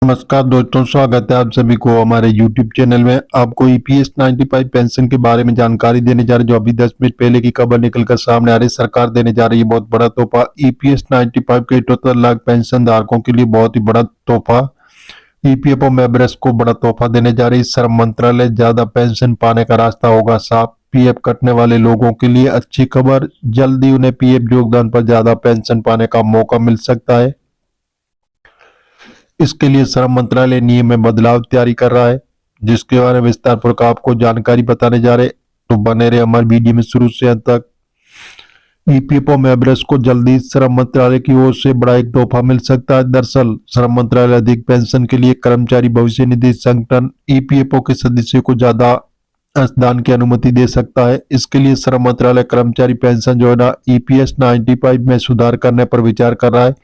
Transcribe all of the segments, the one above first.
नमस्कार दोस्तों, स्वागत है आप सभी को हमारे YouTube चैनल में। आपको ईपीएस 95 पेंशन के बारे में जानकारी देने जा रहे हैं, जो अभी 10 मिनट पहले की खबर निकलकर सामने आ रही है। सरकार देने जा रही है बहुत बड़ा तोहफा। ईपीएस 95 के 78 लाख पेंशन धारकों के लिए बहुत ही बड़ा तोहफा। ईपीएफओ मेंबर्स को बड़ा तोहफा देने जा रही है श्रम मंत्रालय। ज्यादा पेंशन पाने का रास्ता होगा साफ। पीएफ कटने वाले लोगों के लिए अच्छी खबर, जल्दी उन्हें पीएफ योगदान पर ज्यादा पेंशन पाने का मौका मिल सकता है। इसके लिए श्रम मंत्रालय नियम में बदलाव तैयारी कर रहा है, जिसके बारे में विस्तार पूर्वक आपको जानकारी बताने जा रहे हैं। तो बने रहे हमारे वीडियो में शुरू से अंत तक। ईपीएफओ मेंबर्स को जल्दी श्रम मंत्रालय की ओर से बड़ा एक तोहफा मिल सकता है। दरअसल श्रम मंत्रालय अधिक पेंशन के लिए कर्मचारी भविष्य निधि संगठन ईपीएफओ के सदस्यों को ज्यादा अंशदान की अनुमति दे सकता है। इसके लिए श्रम मंत्रालय कर्मचारी पेंशन योजना ईपीएस 95 में सुधार करने पर विचार कर रहा है।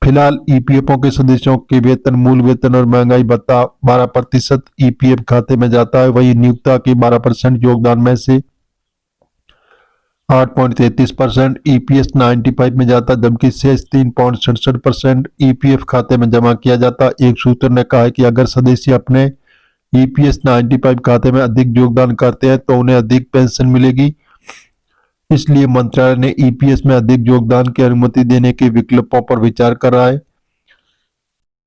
फिलहाल ईपीएफओ के सदस्यों के वेतन, मूल वेतन और महंगाई भत्ता 12% ईपीएफ खाते में जाता है। वही नियोक्ता के 12% योगदान में से 8.33% ईपीएस 95 में जाता, जबकि शेष 3.67% ईपीएफ खाते में जमा किया जाता। एक सूत्र ने कहा है कि अगर सदस्य अपने ईपीएस 95 खाते में अधिक योगदान करते हैं तो उन्हें अधिक पेंशन मिलेगी। इसलिए मंत्रालय ने ईपीएस में अधिक योगदान की अनुमति देने के विकल्पों पर विचार कर रहा है।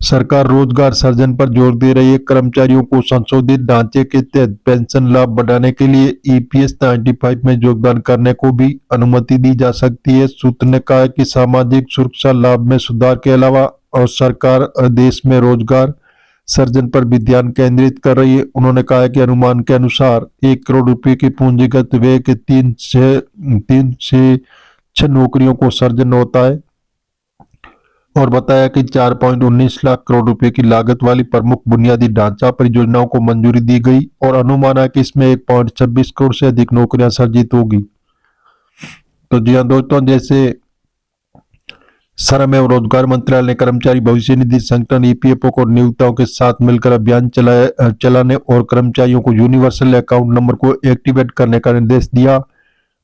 सरकार रोजगार सृजन पर जोर दे रही है। कर्मचारियों को संशोधित ढांचे के तहत पेंशन लाभ बढ़ाने के लिए ईपीएस 95 में योगदान करने को भी अनुमति दी जा सकती है। सूत्र ने कहा है कि सामाजिक सुरक्षा लाभ में सुधार के अलावा और सरकार देश में रोजगार सृजन पर भी ध्यान केंद्रित कर रही है। उन्होंने कहा है कि अनुमान के अनुसार 1 करोड़ रुपए की पूंजीगत व्यय के 3 से 6 नौकरियों को सृजन होता है, और बताया कि 4.19 लाख करोड़ रुपए की लागत वाली प्रमुख बुनियादी ढांचा परियोजनाओं को मंजूरी दी गई, और अनुमान है कि इसमें 1.26 करोड़ से अधिक नौकरियां सृजित होगी। तो जी हाँ दोस्तों, जैसे श्रम एवं रोजगार मंत्रालय ने कर्मचारी भविष्य निधि संगठन ईपीएफओ को नियोक्ताओं के साथ मिलकर अभियान चलाने और कर्मचारियों को यूनिवर्सल अकाउंट नंबर को एक्टिवेट करने का निर्देश दिया।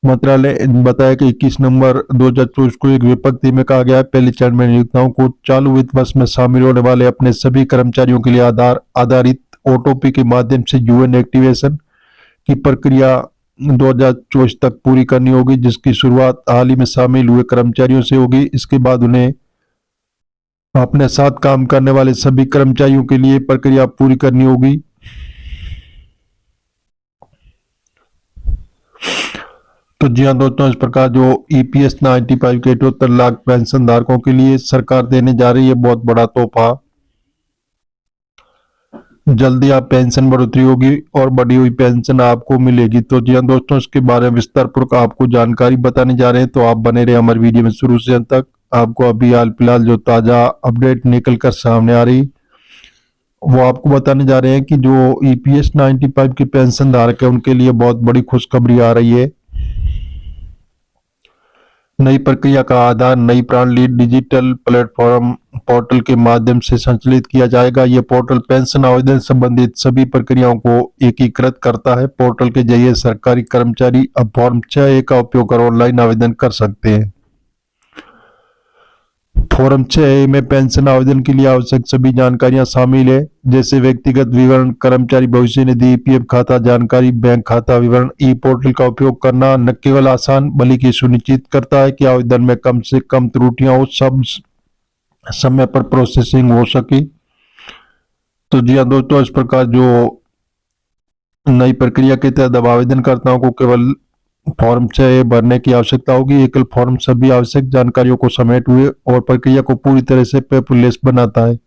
मंत्रालय ने बताया कि 21 नवंबर 2024 को एक विज्ञप्ति में कहा गया है, पहले चरण में नियोक्ताओं को चालू वित्त वर्ष में शामिल होने वाले अपने सभी कर्मचारियों के लिए आधार आधारित ओटीपी के माध्यम से यूएन एक्टिवेशन की प्रक्रिया 2024 तक पूरी करनी होगी, जिसकी शुरुआत हाल ही में शामिल हुए कर्मचारियों से होगी। इसके बाद उन्हें अपने साथ काम करने वाले सभी कर्मचारियों के लिए प्रक्रिया पूरी करनी होगी। तो जी हाँ दोस्तों, इस प्रकार जो ईपीएस 95 के 78 लाख पेंशन धारकों के लिए सरकार देने जा रही है बहुत बड़ा तोहफा। जल्दी आप पेंशन बढ़ोतरी होगी और बढ़ी हुई पेंशन आपको मिलेगी। तो जी हाँ दोस्तों, इसके बारे में विस्तार पूर्वक आपको जानकारी बताने जा रहे हैं, तो आप बने रहे हमारे वीडियो में शुरू से अंत तक। आपको अभी हाल फिलहाल जो ताजा अपडेट निकल कर सामने आ रही, वो आपको बताने जा रहे हैं कि जो ईपीएस 95 के पेंशन धारक है उनके लिए बहुत बड़ी खुशखबरी आ रही है। नई प्रक्रिया का आधार नई प्रणाली डिजिटल प्लेटफॉर्म पोर्टल के माध्यम से संचालित किया जाएगा। यह पोर्टल पेंशन आवेदन संबंधित सभी प्रक्रियाओं को एकीकृत करता है। पोर्टल के जरिए सरकारी कर्मचारी अब फॉर्म 6A का उपयोग कर ऑनलाइन आवेदन कर सकते हैं। फॉर्म 6A में पेंशन आवेदन के लिए आवश्यक सभी जानकारियां शामिल है, जैसे व्यक्तिगत विवरण, कर्मचारी भविष्य निधि, ईपीएफ खाता जानकारी, बैंक खाता विवरण। ई पोर्टल का उपयोग करना न केवल आसान बल्कि सुनिश्चित करता है कि आवेदन में कम से कम त्रुटियां हो, सब समय पर प्रोसेसिंग हो सके। तो जी हाँ दोस्तों, इस प्रकार जो नई प्रक्रिया के तहत अब आवेदनकर्ताओं को केवल फॉर्म 6A भरने की आवश्यकता होगी। एकल फॉर्म सभी आवश्यक जानकारियों को समेट हुए और प्रक्रिया को पूरी तरह से पेपरलेस बनाता है।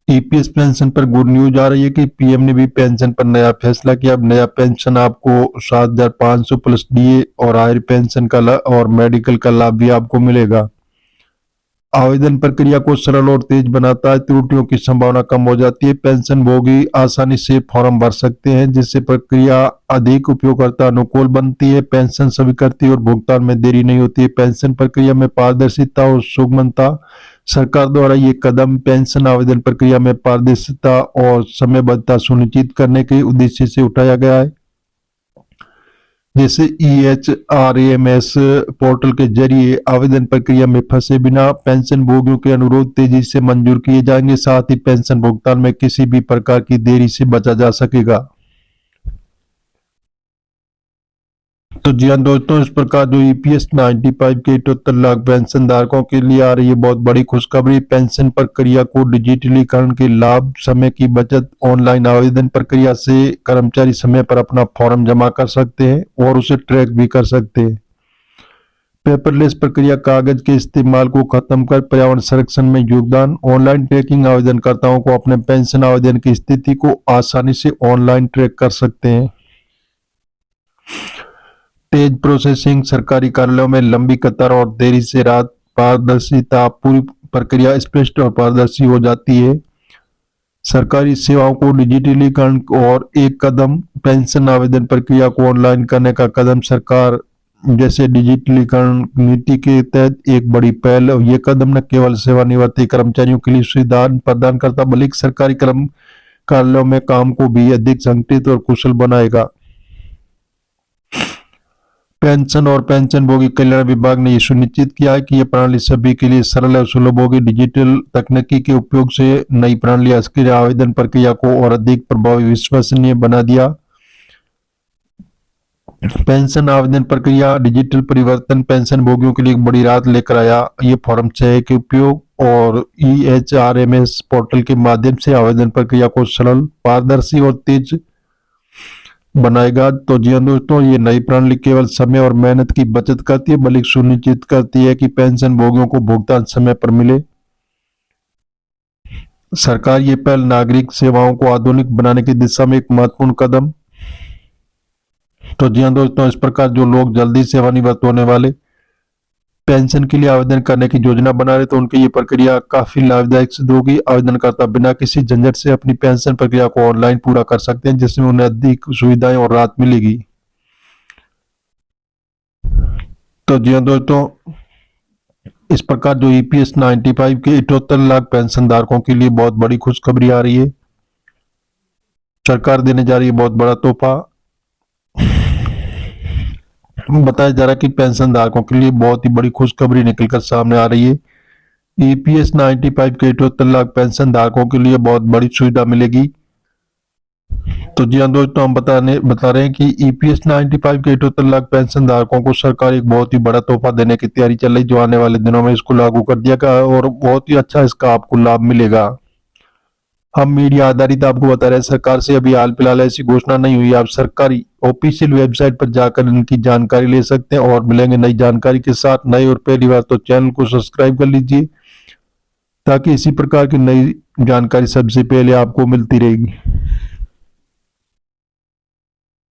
ईपीएस पेंशन पर गुड न्यूज आ रही है कि पीएम ने भी पेंशन पर नया फैसला किया। अब नया पेंशन आपको 7,500 प्लस डीए और हायर पेंशन का और मेडिकल का लाभ भी आपको मिलेगा। आवेदन प्रक्रिया को सरल और तेज बनाता है, त्रुटियों की संभावना कम हो जाती है। पेंशन भोगी आसानी से फॉर्म भर सकते हैं, जिससे प्रक्रिया अधिक उपयोगकर्ता अनुकूल बनती है। पेंशन स्वीकृति और भुगतान में देरी नहीं होती है। पेंशन प्रक्रिया में पारदर्शिता और सुगमता। सरकार द्वारा ये कदम पेंशन आवेदन प्रक्रिया में पारदर्शिता और समयबद्धता सुनिश्चित करने के उद्देश्य से उठाया गया है। जैसे EHRAMS पोर्टल के जरिए आवेदन प्रक्रिया में फंसे बिना पेंशन भोगियों के अनुरोध तेजी से मंजूर किए जाएंगे। साथ ही पेंशन भुगतान में किसी भी प्रकार की देरी से बचा जा सकेगा। तो जी हाँ दोस्तों, इस प्रकार जो EPS 95 के 78 लाख पेंशन धारकों के लिए आ रही है बहुत बड़ी खुशखबरी। पेंशन प्रक्रिया को डिजिटलीकरण के लाभ, समय की बचत, ऑनलाइन आवेदन प्रक्रिया से कर्मचारी समय पर अपना फॉर्म जमा कर सकते हैं और उसे ट्रैक भी कर सकते हैं। पेपरलेस प्रक्रिया, कागज के इस्तेमाल को खत्म कर पर्यावरण संरक्षण में योगदान। ऑनलाइन ट्रैकिंग, आवेदनकर्ताओं को अपने पेंशन आवेदन की स्थिति को आसानी से ऑनलाइन ट्रैक कर सकते हैं। तेज प्रोसेसिंग, सरकारी कार्यालयों में लंबी कतार और देरी से राहत। पारदर्शिता, पूरी प्रक्रिया स्पष्ट और पारदर्शी हो जाती है। सरकारी सेवाओं को डिजिटलीकरण और एक कदम, पेंशन आवेदन प्रक्रिया को ऑनलाइन करने का कदम सरकार जैसे डिजिटलीकरण नीति के तहत एक बड़ी पहल। ये कदम न केवल सेवानिवृत्त कर्मचारियों के लिए सुविधा प्रदान करता बल्कि सरकारी कार्यालयों में काम को भी अधिक संगठित और कुशल बनाएगा। पेंशन और पेंशनभोगी कल्याण विभाग ने यह सुनिश्चित किया है कि यह प्रणाली सभी के लिए सरल और सुलभ होगी। डिजिटल तकनीकी के उपयोग से नई प्रणाली इसके आवेदन प्रक्रिया को और अधिक प्रभावी, विश्वसनीय बना दिया। पेंशन आवेदन प्रक्रिया डिजिटल परिवर्तन पेंशनभोगियों के लिए एक बड़ी राहत लेकर आया। ये फॉर्म 6 के उपयोग और EHRAMS पोर्टल के माध्यम से आवेदन प्रक्रिया को सरल, पारदर्शी और तेज बनाएगा। तो जी हाँ दोस्तों, ये नई प्रणाली केवल समय और मेहनत की बचत करती है बल्कि सुनिश्चित करती है कि पेंशन भोगियों को भुगतान समय पर मिले। सरकार ये पहल नागरिक सेवाओं को आधुनिक बनाने की दिशा में एक महत्वपूर्ण कदम। तो जी हाँ दोस्तों, इस प्रकार जो लोग जल्दी सेवानिवृत्त होने वाले पेंशन के लिए आवेदन करने की योजना बना रहे तो उनकी ये प्रक्रिया काफी लाभदायक सिद्ध होगी। आवेदनकर्ता बिना किसी झंझट से अपनी पेंशन प्रक्रिया को ऑनलाइन पूरा कर सकते हैं, जिसमें उन्हें अधिक सुविधाएं और राहत मिलेगी। तो जी हाँ दोस्तों, इस प्रकार जो EPS 95 के 78 लाख पेंशन धारकों के लिए बहुत बड़ी खुशखबरी आ रही है। सरकार देने जा रही है बहुत बड़ा तोहफा। बताया जा रहा है कि पेंशन धारकों के लिए बहुत ही बड़ी खुशखबरी निकलकर सामने आ रही है। EPS 95 के 78 लाख पेंशन धारकों के लिए बहुत बड़ी सुविधा मिलेगी। तो जी हाँ दोस्तों, हम बता रहे हैं कि EPS 95 के 78 लाख पेंशन धारकों को सरकार एक बहुत ही बड़ा तोहफा देने की तैयारी चल रही, जो आने वाले दिनों में इसको लागू कर दिया गया और बहुत ही अच्छा इसका आपको लाभ मिलेगा। हम मीडिया आधारित आपको बता रहे हैं, सरकार से अभी हाल फिलहाल ऐसी घोषणा नहीं हुई। आप सरकारी ऑफिशियल वेबसाइट पर जाकर इनकी जानकारी ले सकते हैं और मिलेंगे नई जानकारी के साथ। नए और पहली बार तो चैनल को सब्सक्राइब कर लीजिए ताकि इसी प्रकार की नई जानकारी सबसे पहले आपको मिलती रहेगी।